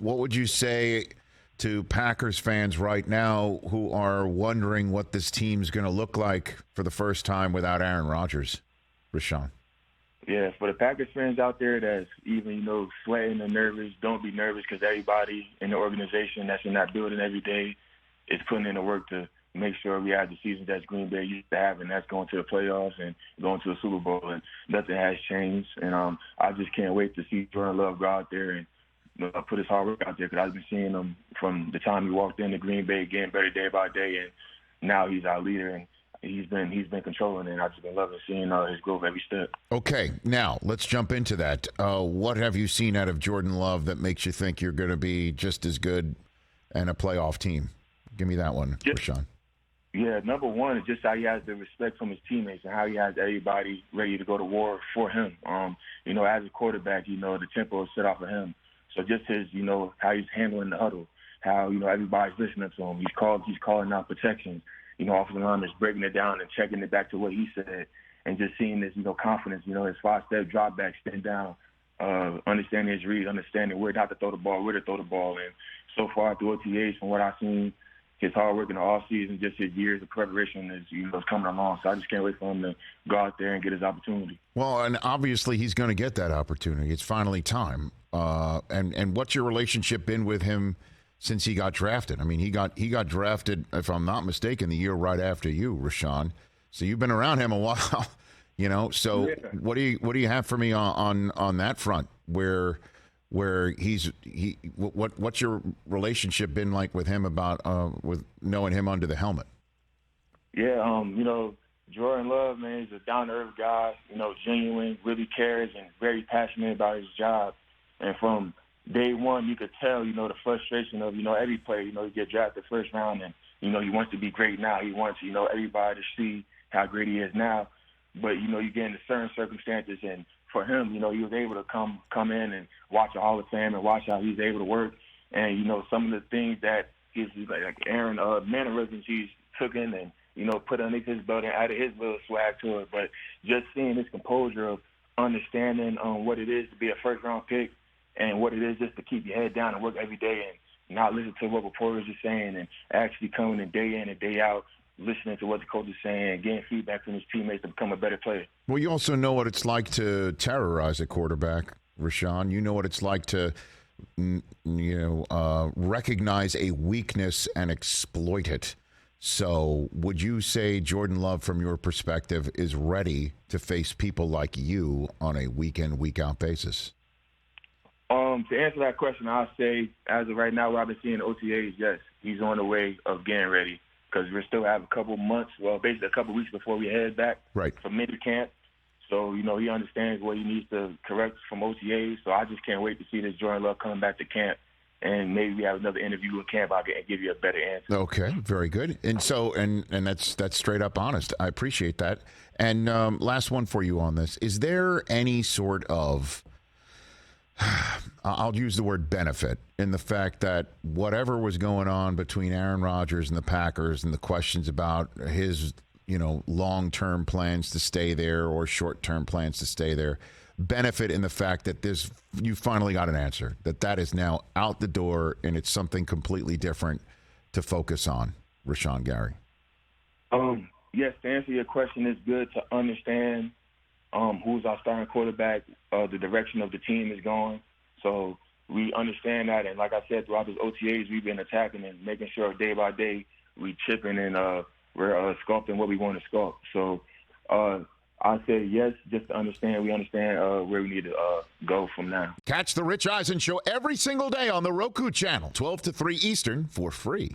what would you say to Packers fans right now who are wondering what this team's going to look like for the first time without Aaron Rodgers, Rashan? Yeah, for the Packers fans out there that's even, sweating and nervous, don't be nervous because everybody in the organization that's in that building every day is putting in the work to make sure we have the season that Green Bay used to have, and that's going to the playoffs and going to the Super Bowl. And nothing has changed. And I just can't wait to see Jordan Love go out there and put his hard work out there because I've been seeing him from the time he walked into Green Bay getting better day by day, and now he's our leader. And he's been controlling it, and I've just been loving seeing his growth every step. Okay, now let's jump into that. What have you seen out of Jordan Love that makes you think you're going to be just as good and a playoff team? Give me that one, Rashan. Yeah, number one is just how he has the respect from his teammates and how he has everybody ready to go to war for him. As a quarterback, the tempo is set off of him. So just his, how he's handling the huddle, how, everybody's listening to him. He's calling out protections. Offensive lineman is breaking it down and checking it back to what he said, and just seeing this, confidence, his 5-step drop back, stand down, understanding his read, understanding where not to throw the ball, where to throw the ball. And so far through OTAs, from what I've seen, his hard work in the offseason, just his years of preparation is coming along. So I just can't wait for him to go out there and get his opportunity. Well, and obviously he's going to get that opportunity. It's finally time. And what's your relationship been with him since he got drafted? I mean, he got drafted, if I'm not mistaken, the year right after you, Rashan. So you've been around him a while, So yeah. What do you have for me on that front? What's your relationship been like with him about with knowing him under the helmet? Yeah, Jordan Love, man, he's a down-to-earth guy, genuine, really cares, and very passionate about his job. And from day one, you could tell, the frustration of, every player, you get drafted first round and, he wants to be great now. He wants, everybody to see how great he is now. But, you get into certain circumstances, and for him, he was able to come in and watch a Hall of Fame and watch how he's able to work. And, some of the things that he's like Aaron mannerisms he's took in and, put underneath his belt and added his little swag to it. But just seeing his composure of understanding what it is to be a first-round pick and what it is just to keep your head down and work every day and not listen to what reporters are saying and actually coming in and day out, listening to what the coach is saying and getting feedback from his teammates to become a better player. Well, you also know what it's like to terrorize a quarterback, Rashan. You know what it's like to, recognize a weakness and exploit it. So would you say Jordan Love, from your perspective, is ready to face people like you on a week-in, week-out basis? To answer that question, I'll say, as of right now, what I've been seeing in OTAs, yes, he's on the way of getting ready because we still have a couple months, basically a couple weeks before we head back for mini camp. So, he understands what he needs to correct from OTAs. So I just can't wait to see this Jordan Love coming back to camp. And maybe we have another interview with camp. I'll give you a better answer. Okay, very good. And so, and that's straight up honest. I appreciate that. And last one for you on this: is there any sort of, I'll use the word benefit, in the fact that whatever was going on between Aaron Rodgers and the Packers, and the questions about his, long-term plans to stay there or short-term plans to stay there, benefit in the fact that you finally got an answer, that is now out the door and it's something completely different to focus on, Rashan Gary? Yes, to answer your question, it's good to understand who's our starting quarterback, the direction of the team is going. So we understand that, and like I said, throughout those OTAs, we've been attacking and making sure day by day we chipping and we're sculpting what we want to sculpt. So I say yes, just to understand. We understand where we need to go from now. Catch the Rich Eisen Show every single day on the Roku channel, 12 to 3 Eastern, for free.